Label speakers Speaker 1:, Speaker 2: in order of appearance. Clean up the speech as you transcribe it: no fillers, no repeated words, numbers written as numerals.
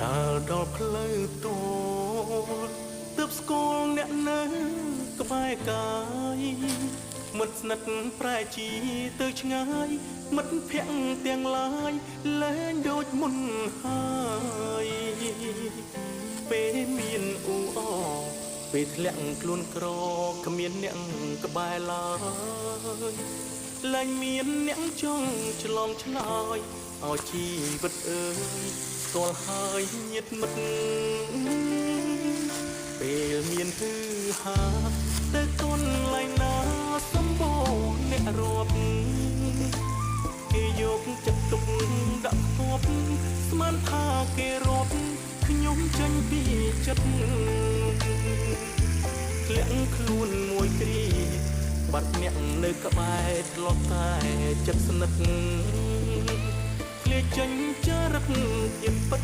Speaker 1: កាលដល់ផ្លូវទូលទើបស្គាល់អ្នកនៅក្បែរកាយមិត្តស្និទ្ធប្រែជាទៅឆ្ងាយមិត្តភក្តិទាំងឡាយលែងដូចមុនហើយពេលមានអ៊ូអពេលធ្លាក់ខ្លួនក្រគ្មានអ្នកក្បែរឡើយលែងមានអ្នកចង់ឆ្លងឆ្លើយឲ្យជីវិតអើយស្គាល់ហើយញាតិមិត្តពេលមានហឺហាទៅកូនឡៃណាសម្បូរអ្នករាប់គេយកចិត្តទុកដាក់ខ្ពស់ស្មានថាគេរាប់ខ្ញុំចេញពីចិត្តធ្លាក់ខ្លួនមួយគ្រាបាត់អ្នកនៅក្បែរធ្លាប់តែចិត្តស្និទ្ធឃ្លាចេញចរិតទៀតពិត